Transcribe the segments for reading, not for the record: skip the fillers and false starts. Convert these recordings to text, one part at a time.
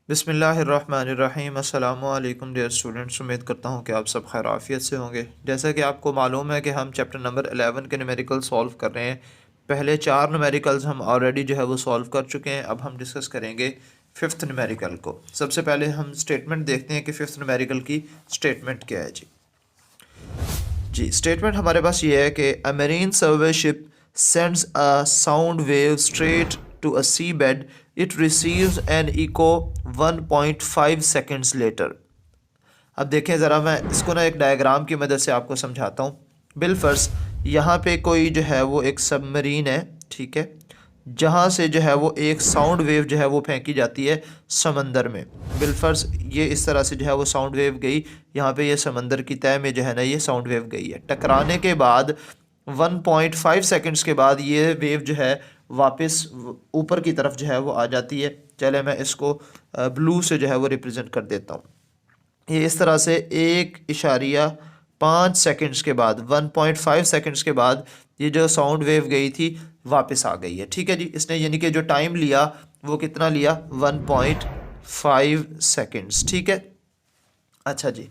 बिस्मिल्लाहिर्रहमानिर्रहीम। अस्सलामु अलैकुम डियर स्टूडेंट्स, उम्मीद करता हूँ कि आप सब खैर आफियत से होंगे। जैसा कि आपको मालूम है कि हम चैप्टर नंबर 11 के न्यूमेरिकल सॉल्व कर रहे हैं। पहले 4 न्यूमेरिकल्स हम ऑलरेडी जो है वो सॉल्व कर चुके हैं। अब हम डिस्कस करेंगे फिफ्थ न्यूमेरिकल को। सबसे पहले हम स्टेटमेंट देखते हैं कि फिफ्थ न्यूमेरिकल की स्टेटमेंट क्या है। जी स्टेटमेंट हमारे पास ये है कि a marine survey ship sends a sound wave straight to a sea bed, it receives an echo 1.5 seconds later. अब देखें ज़रा, मैं इसको ना एक डायग्राम की मदद से आपको समझाता हूँ। बिलफर्स यहाँ पे कोई जो है वो एक सबमरीन है, ठीक है, जहाँ से जो है वो एक साउंड वेव जो है वो फेंकी जाती है समंदर में। बिलफर्स ये इस तरह से जो है वो साउंड वेव गई, यहाँ पे ये समंदर की तह में जो है ना ये साउंड वेव गई है। टकराने के बाद 1.5 सेकंड्स के बाद ये वेव जो है वापस ऊपर की तरफ जो है वो आ जाती है। चले मैं इसको ब्लू से जो है वो रिप्रेजेंट कर देता हूँ। ये इस तरह से 1.5 सेकंड्स के बाद 1.5 सेकंड्स के बाद ये जो साउंड वेव गई थी वापस आ गई है, ठीक है जी। इसने यानी कि जो टाइम लिया वो कितना लिया, 1.5 सेकंड्स, ठीक है। अच्छा जी,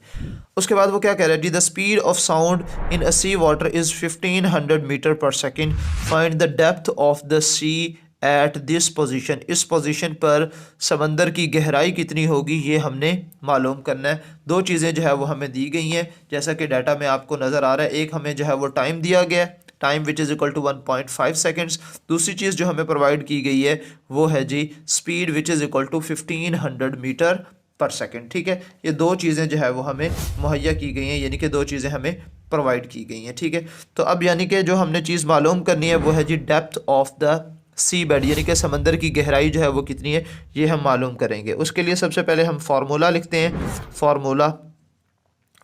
उसके बाद वो क्या कह रहा है जी, the speed of sound in a sea water is 1500 metre per second, find the depth of the sea at this position. इस पोजीशन पर समंदर की गहराई कितनी होगी ये हमने मालूम करना है। दो चीज़ें जो है वो हमें दी गई हैं, जैसा कि डाटा में आपको नज़र आ रहा है। एक हमें जो है वो टाइम दिया गया है, time which is equal to 1.5 seconds. दूसरी चीज़ जो हमें प्रोवाइड की गई है वो है जी speed which is equal to 1500 metre per second, ठीक है। ये दो चीज़ें जो है वो हमें मुहैया की गई हैं, यानी कि दो चीज़ें हमें प्रोवाइड की गई हैं, ठीक है। तो अब यानी कि जो हमने चीज़ मालूम करनी है वो है जी depth of the sea bed, यानी कि समंदर की गहराई जो है वो कितनी है ये हम मालूम करेंगे। उसके लिए सबसे पहले हम फार्मूला लिखते हैं।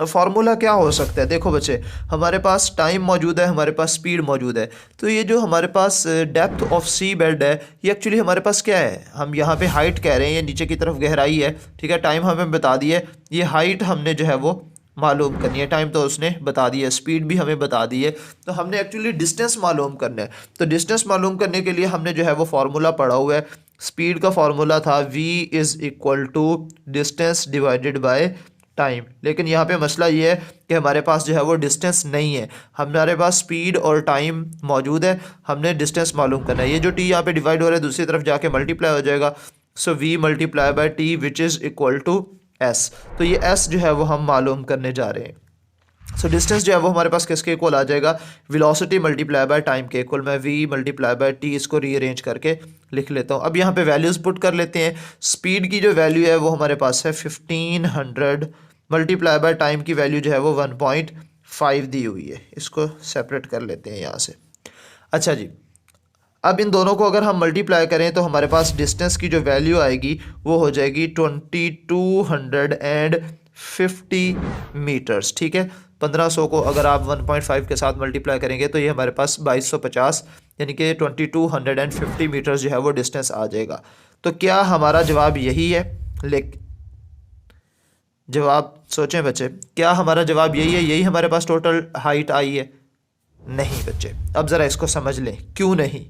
फार्मूला क्या हो सकता है, देखो बच्चे, हमारे पास टाइम मौजूद है, हमारे पास स्पीड मौजूद है। तो ये जो हमारे पास डेप्थ ऑफ सी बेड है ये एक्चुअली हमारे पास क्या है, हम यहाँ पे हाइट कह रहे हैं, ये नीचे की तरफ गहराई है, ठीक है। टाइम हमें बता दिया, ये हाइट हमने जो है वो मालूम करनी है। टाइम तो उसने बता दिया, स्पीड भी हमें बता दी है, तो हमने एक्चुअली डिस्टेंस मालूम करना है। तो डिस्टेंस मालूम करने के लिए हमने जो है वो फार्मूला पढ़ा हुआ है। स्पीड का फार्मूला था v is equal to distance divided by time. लेकिन यहाँ पे मसला ये है कि हमारे पास जो है वो डिस्टेंस नहीं है, हमारे पास स्पीड और टाइम मौजूद है, हमने डिस्टेंस मालूम करना है। ये जो टी यहाँ पे डिवाइड हो रहा है दूसरी तरफ जाके मल्टीप्लाई हो जाएगा, so v multiply by T which is equal to s। तो ये s जो है वो हम मालूम करने जा रहे हैं। सो डिस्टेंस जो है वो हमारे पास किसके इक्वल आ जाएगा, वेलोसिटी मल्टीप्लाई बाय टाइम के इक्वल। मैं v मल्टीप्लाई बाय टी इसको रीअरेंज करके लिख लेता हूँ। अब यहाँ पे वैल्यूज़ पुट कर लेते हैं। स्पीड की जो वैल्यू है वो हमारे पास है 1500 मल्टीप्लाई बाय टाइम की वैल्यू जो है वो 1.5 दी हुई है। इसको सेपरेट कर लेते हैं यहाँ से। अच्छा जी, अब इन दोनों को अगर हम मल्टीप्लाई करें तो हमारे पास डिस्टेंस की जो वैल्यू आएगी वो हो जाएगी 2250 मीटर्स, ठीक है। 1500 को अगर आप 1.5 के साथ मल्टीप्लाई करेंगे तो ये हमारे पास 2250 यानी कि 2250 मीटर्स जो है वो डिस्टेंस आ जाएगा। तो क्या हमारा जवाब यही है? जवाब सोचें बच्चे, क्या हमारा जवाब यही है, यही हमारे पास टोटल हाइट आई है? नहीं बच्चे, अब ज़रा इसको समझ लें क्यों नहीं।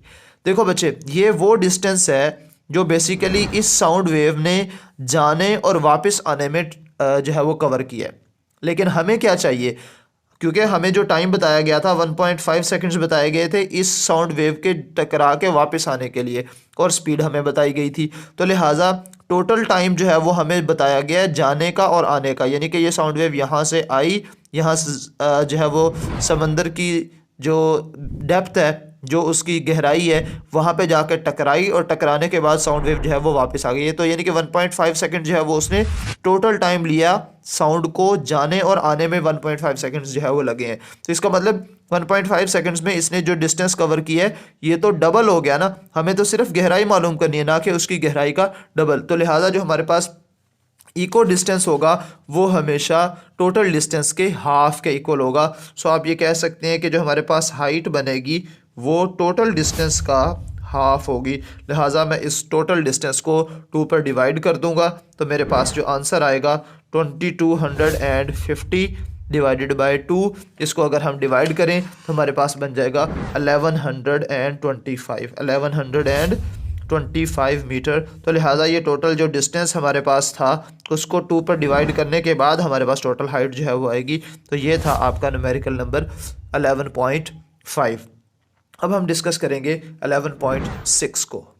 देखो बच्चे, ये वो डिस्टेंस है जो बेसिकली इस साउंड वेव ने जाने और वापस आने में जो है वो कवर किया है। लेकिन हमें क्या चाहिए, क्योंकि हमें जो टाइम बताया गया था 1.5 सेकंड्स बताए गए थे इस साउंड वेव के टकरा के वापस आने के लिए, और स्पीड हमें बताई गई थी। तो लिहाजा टोटल टाइम जो है वो हमें बताया गया है जाने का और आने का, यानी कि ये साउंड वेव यहाँ से आई, यहाँ से जो है वो समंदर की जो डेप्थ है, जो उसकी गहराई है, वहाँ पे जाकर टकराई और टकराने के बाद साउंड वेव जो है वो वापस आ गई है। तो यानी कि 1.5 सेकंड जो है वो उसने टोटल टाइम लिया, साउंड को जाने और आने में 1.5 सेकंड्स जो है वो लगे हैं। तो इसका मतलब 1.5 सेकंड्स में इसने जो डिस्टेंस कवर की है ये तो डबल हो गया ना। हमें तो सिर्फ गहराई मालूम करनी है, ना कि उसकी गहराई का डबल। तो लिहाजा जो हमारे पास इको डिस्टेंस होगा वो हमेशा टोटल डिस्टेंस के हाफ के इक्वल होगा। सो आप ये कह सकते हैं कि जो हमारे पास हाइट बनेगी वो टोटल डिस्टेंस का हाफ होगी। लिहाजा मैं इस टोटल डिस्टेंस को 2 पर डिवाइड कर दूंगा, तो मेरे पास जो आंसर आएगा 2250 डिवाइडेड बाय 2। इसको अगर हम डिवाइड करें तो हमारे पास बन जाएगा 1125 25 मीटर। तो लिहाजा ये टोटल जो डिस्टेंस हमारे पास था उसको 2 पर डिवाइड करने के बाद हमारे पास टोटल हाइट जो है वो आएगी। तो ये था आपका न्यूमेरिकल नंबर 11.5। अब हम डिस्कस करेंगे 11.6 को।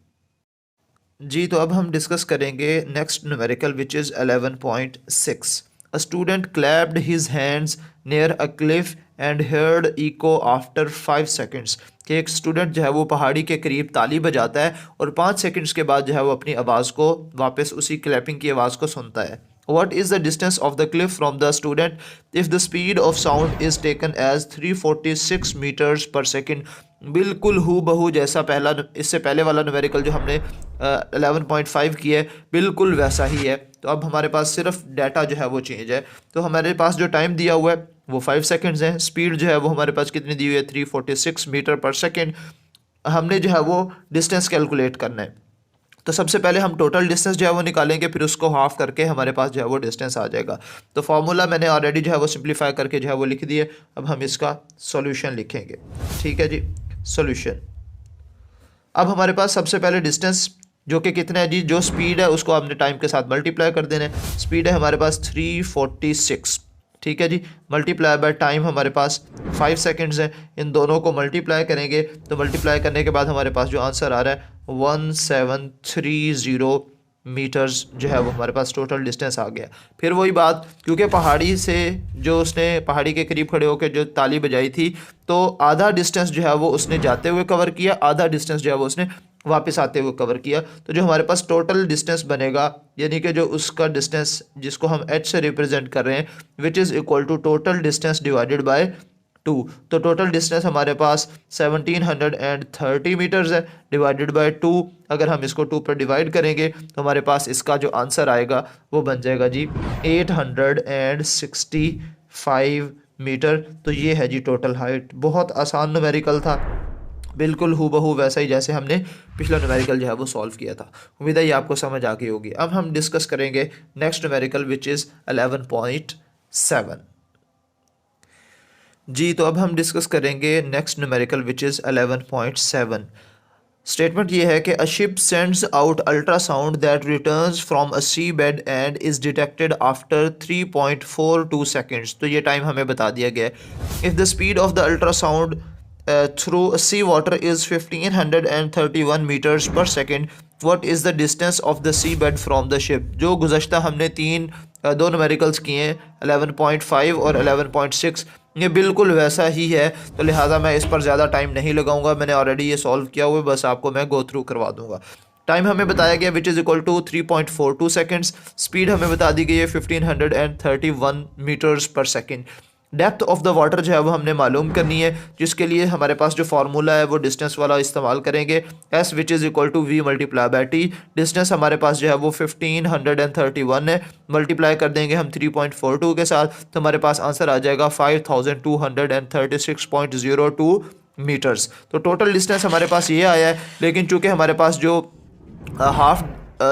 जी तो अब हम डिस्कस करेंगे next numerical which is 11.6। A student clapped his hands near a cliff and heard echo after 5 seconds. कि एक स्टूडेंट जो है वो पहाड़ी के करीब ताली बजाता है और 5 सेकेंड्स के बाद जो है वो अपनी आवाज़ को वापस उसी क्लैपिंग की आवाज़ को सुनता है। What is the distance of the cliff from the student if the speed of sound is taken as 346 meters per second? बिल्कुल हु बहू जैसा पहला इससे पहले वाला न्यूमेरिकल जो हमने 11.5 किया है बिल्कुल वैसा ही है। तो अब हमारे पास सिर्फ डाटा जो है वो चेंज है। तो हमारे पास जो टाइम दिया हुआ है वो 5 सेकेंड्स है। स्पीड जो है वो हमारे पास कितनी दी हुई है 346 मीटर पर सेकेंड। हमने जो है वो डिस्टेंस कैलकुलेट करना है। तो सबसे पहले हम टोटल डिस्टेंस जो है वो निकालेंगे, फिर उसको हाफ करके हमारे पास जो है वो डिस्टेंस आ जाएगा। तो फार्मूला मैंने ऑलरेडी जो है वो सिंप्लीफाई करके जो है वो लिख दिए। अब हम इसका सॉल्यूशन लिखेंगे। ठीक है जी, सॉल्यूशन। अब हमारे पास सबसे पहले डिस्टेंस जो कि कितना है जी, जो स्पीड है उसको आपने टाइम के साथ मल्टीप्लाई कर देना है। स्पीड है हमारे पास 346, ठीक है जी, मल्टीप्लाई बाय टाइम हमारे पास 5 सेकेंड्स है। इन दोनों को मल्टीप्लाई करेंगे तो मल्टीप्लाई करने के बाद हमारे पास जो आंसर आ रहा है 1730 मीटर्स जो है वो हमारे पास टोटल डिस्टेंस आ गया। फिर वही बात, क्योंकि पहाड़ी से जो उसने पहाड़ी के करीब खड़े होकर जो ताली बजाई थी तो आधा डिस्टेंस जो है वो उसने जाते हुए कवर किया, आधा डिस्टेंस जो है वो उसने वापस आते हुए कवर किया। तो जो हमारे पास टोटल डिस्टेंस बनेगा, यानी कि जो उसका डिस्टेंस जिसको हम h से रिप्रेजेंट कर रहे हैं, which is equal to total distance divided by 2। तो टोटल डिस्टेंस हमारे पास 1730 मीटर्स है डिवाइडेड बाय 2। अगर हम इसको 2 पर डिवाइड करेंगे तो हमारे पास इसका जो आंसर आएगा वो बन जाएगा जी 865 मीटर। तो ये है जी टोटल हाइट। बहुत आसान न्यूमेरिकल था, बिल्कुल हूबहू वैसा ही जैसे हमने पिछला न्यूमेरिकल जो है वो सॉल्व किया था। उम्मीद है ये आपको समझ आ गई होगी। अब हम डिस्कस करेंगे नेक्स्ट न्यूमेरिकल विच इज़ 11.7। जी तो अब हम डिस्कस करेंगे next numerical which is 11.7। Statement ये है कि a ship sends out ultrasound that returns from a sea bed and is detected after 3.42 seconds. तो ये टाइम हमें बता दिया गया है। If the speed of the ultrasound through sea water is 1531 meters per second, what is the distance of the seabed from the ship? जो गुज़श्ता हमने दो न्यूमेरिकल्स किए हैं 11.5 और 11.6, ये बिल्कुल वैसा ही है। तो लिहाजा मैं इस पर ज़्यादा टाइम नहीं लगाऊंगा, मैंने ऑलरेडी ये सॉल्व किया हुआ है, बस आपको मैं गो थ्रू करवा दूंगा। टाइम हमें बताया गया which is equal to 3.42 seconds. Speed हमें बता दी गई है 1531 metres per second. Depth of the water जो है वो हमने मालूम करनी है, जिसके लिए हमारे पास जो फार्मूला है वो डिस्टेंस वाला इस्तेमाल करेंगे, S which is equal to V multiply by T. Distance हमारे पास जो है वो 1531 है, मल्टीप्लाई कर देंगे हम 3.42 के साथ, तो हमारे पास आंसर आ जाएगा 5236.02 मीटर्स। तो टोटल डिस्टेंस हमारे पास ये आया है, लेकिन चूँकि हमारे पास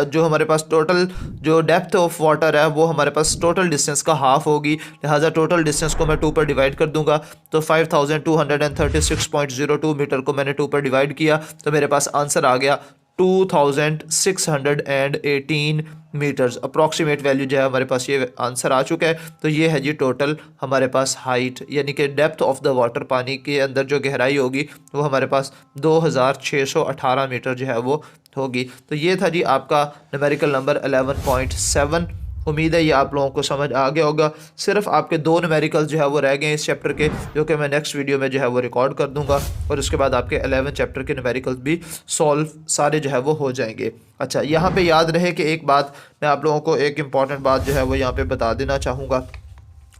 जो हमारे पास टोटल जो डेप्थ ऑफ वाटर है वो हमारे पास टोटल डिस्टेंस का हाफ होगी, लिहाजा टोटल डिस्टेंस को मैं 2 पर डिवाइड कर दूंगा। तो 5236.02 मीटर को मैंने 2 पर डिवाइड किया तो मेरे पास आंसर आ गया 2618 मीटर्स। अप्रॉक्सीमेट वैल्यू जो है हमारे पास ये आंसर आ चुका है। तो ये है जी टोटल हमारे पास हाइट, यानी कि डेप्थ ऑफ द वाटर, पानी के अंदर जो गहराई होगी वो हमारे पास 2618 मीटर जो है वो होगी। तो ये था जी आपका न्यूमेरिकल नंबर 11.7। उम्मीद है ये आप लोगों को समझ आ गया होगा। सिर्फ आपके 2 न्यूमेरिकल्स जो है वो रह गए इस चैप्टर के, जो कि मैं नेक्स्ट वीडियो में जो है वो रिकॉर्ड कर दूंगा, और उसके बाद आपके 11 चैप्टर के न्यूमेरिकल्स भी सॉल्व सारे जो है वो हो जाएंगे। अच्छा, यहाँ पे याद रहे कि एक बात मैं आप लोगों को एक इम्पॉर्टेंट बात जो है वो यहाँ पे बता देना चाहूँगा।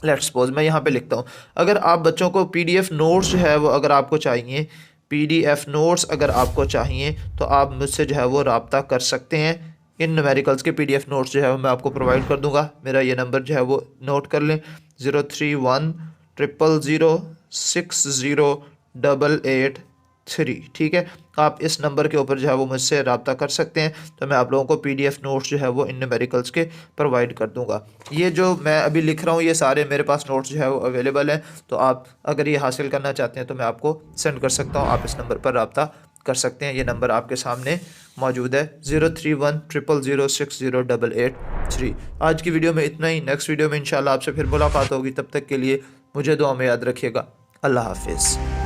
लेट्स सपोज मैं यहाँ पे लिखता हूँ, अगर आप बच्चों को PDF नोट्स जो है वो अगर आपको चाहिए, PDF नोट्स अगर आपको चाहिए तो आप मुझसे जो है वो रब्ता कर सकते हैं। इन न्यूमेरिकल्स के PDF नोट्स जो है वो मैं आपको प्रोवाइड कर दूंगा। मेरा ये नंबर जो है वो नोट कर लें, 0310060883। ठीक है, आप इस नंबर के ऊपर जो है वो मुझसे रब्ता कर सकते हैं, तो मैं आप लोगों को PDF नोट्स जो है वो इन न्यूमेरिकल्स के प्रोवाइड कर दूंगा। ये जो मैं अभी लिख रहा हूँ ये सारे मेरे पास नोट्स जो है वो अवेलेबल हैं, तो आप अगर ये हासिल करना चाहते हैं तो मैं आपको सेंड कर सकता हूँ, आप इस नंबर पर रब्ता कर सकते हैं। ये नंबर आपके सामने मौजूद है 031000608883। आज की वीडियो में इतना ही। नेक्स्ट वीडियो में इंशाल्लाह आपसे फिर मुलाकात होगी। तब तक के लिए मुझे दुआ में याद रखिएगा। अल्लाह हाफिज़।